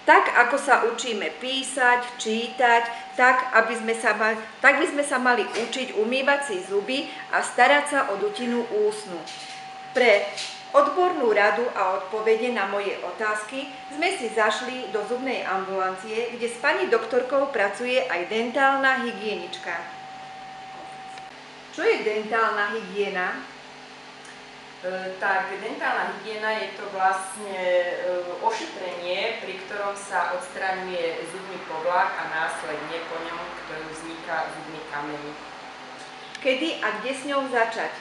Tak ako sa učíme písať, čítať, tak by sme sa mali učiť umývať si zuby a starať sa o dutinu ústnu. Pre odbornú radu a odpovede na moje otázky sme si zašli do zubnej ambulancie, kde s pani doktorkou pracuje aj dentálna hygienička. Čo je dentálna hygiena? Tak dentálna hygiena je to vlastne ošetrenie, pri ktorom sa odstraňuje zubný povlak a následne po ňom, ktorý vzniká zubný kameň. Kedy a kde s ňou začať?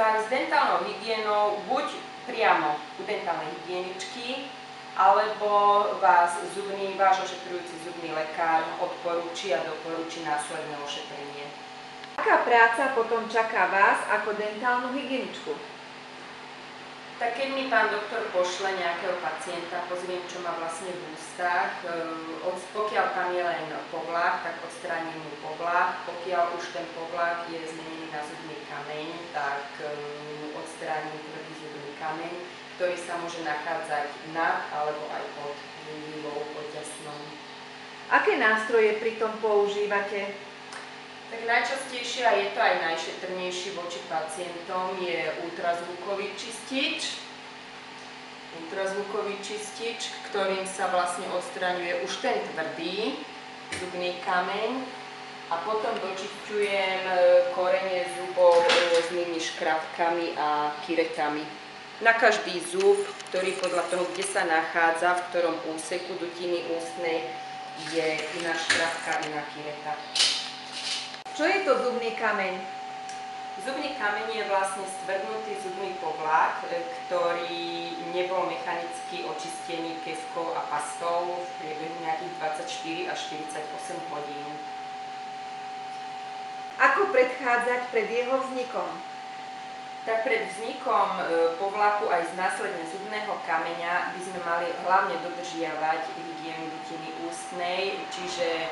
Tak s dentálnou hygienou buď priamo u dentálnej hygieničky, alebo váš ošetrujúci zubný lekár odporúči a doporúči následné ošetrenie. Aká práca potom čaká vás ako dentálnu hygieničku? Tak keď mi pán doktor pošle nejakého pacienta, pozriem, čo má vlastne v ústach, pokiaľ tam je len povlak, tak odstránim mu povlak, pokiaľ už ten povlak je zmenený na zubný kameň, tak odstránim tvrdý zubný kameň, ktorý sa môže nachádzať nad alebo aj pod gingivou, pod ďasnou. Aké nástroje pritom používate? Tak najčastejšie, a je to aj najšetrnejší voči pacientom, je ultrazvukový čistič. Ktorým sa vlastne odstraňuje už ten tvrdý zubný kameň a potom dočisťujem korene zubov rôznymi škrabkami a kiretami. Na každý zub, ktorý podľa toho, kde sa nachádza, v ktorom úseku dutiny ústnej, je iná škrabka, iná kireta. Čo je to zubný kameň? Zubný kameň je vlastne stvrdnutý zubný povlak, ktorý nebol mechanicky očistený kefkou a pastou v priebehu nejakých 24 až 48 hodín. Ako predchádzať pred jeho vznikom? Tak pred vznikom povlaku aj z následne zubného kameňa by sme mali hlavne dodržiavať hygienu dutiny ústnej, čiže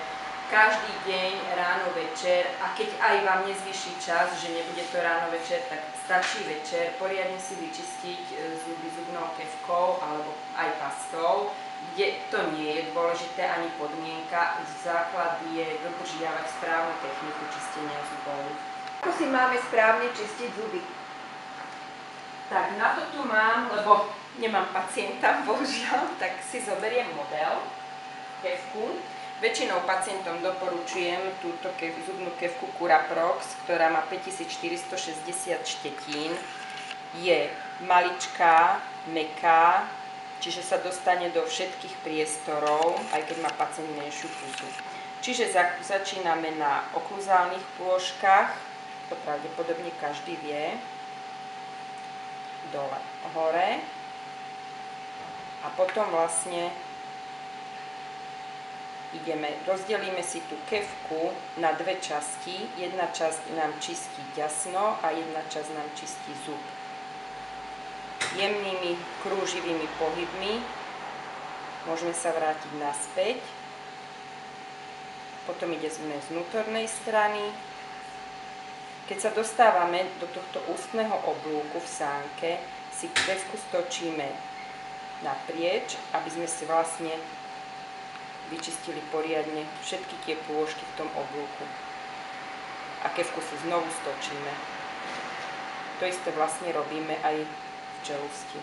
každý deň, ráno, večer, a keď aj vám nezvýši čas, že nebude to ráno, večer, tak stačí večer poriadne si vyčistiť zuby zubnou kefkou alebo aj pastou, kde to nie je dôležité ani podmienka, základ je dodržiavať správnu techniku čistenia zubov. Ako si máme správne čistiť zuby? Tak na to tu mám, lebo nemám pacienta, bohužiaľ, tak si zoberiem model, kefku. Väčšinou pacientom doporučujem túto zubnú kefku Curaprox, ktorá má 5460 štetín. Je maličká, mäkká, čiže sa dostane do všetkých priestorov, aj keď má pacient menšiu pusu. Čiže začíname na okluzálnych plôžkach, to pravdepodobne každý vie, dole, hore, a potom vlastne rozdelíme si tú kefku na dve časti. Jedna časť nám čistí ďasno a jedna časť nám čistí zub. Jemnými krúživými pohybmi môžeme sa vrátiť naspäť. Potom ideme z vnútornej strany. Keď sa dostávame do tohto ústneho oblúku v sánke, si kefku stočíme naprieč, aby sme si vlastne vyčistili poriadne všetky tie plôžky v tom oblúku. A kefku si znovu stočíme. To isté vlastne robíme aj v čelusti.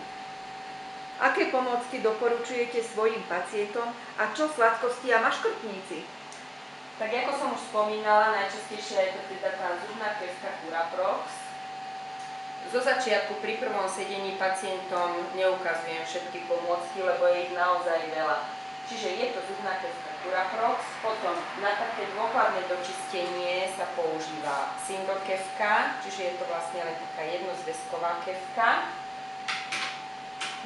Aké pomôcky doporučujete svojim pacientom a čo sladkosti a maškrtníci? Tak ako som už spomínala, najčastejšia je to teda tá zubná kefka Curaprox. Zo začiatku pri prvom sedení pacientom neukazujem všetky pomôcky, lebo je ich naozaj veľa. Čiže je to zubná kefka Curaprox, potom na také dôkladné dočistenie sa používa single kefka, čiže je to vlastne len taká jednozväzková kefka.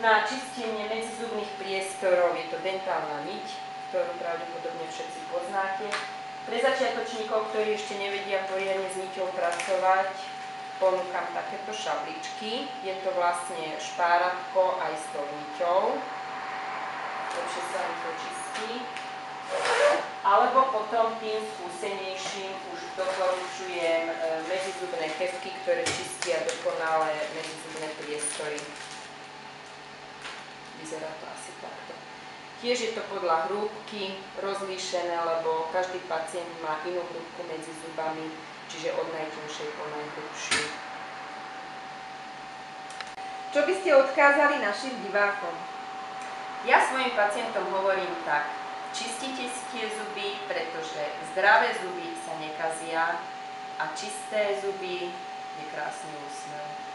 Na čistenie medzizubných priestorov je to dentálna niť, ktorú pravdepodobne všetci poznáte. Pre začiatočníkov, ktorí ešte nevedia poriadne s niťou pracovať, ponúkam takéto šabličky. Je to vlastne špáratko aj s tou niťou. Lepšie sa mi to čistí. Alebo potom tým skúsenejším už doporučujem medzizubné kefky, ktoré čistia dokonale medzizubné priestory. Vyzerá to asi takto. Tiež je to podľa hrúbky rozlíšené, lebo každý pacient má inú hrúbku medzi zubami, čiže od najtenšej po najhrubšiu. Čo by ste odkázali našim divákom? Ja svojim pacientom hovorím tak: čistite si tie zuby, pretože zdravé zuby sa nekazia a čisté zuby je krásny úsmev.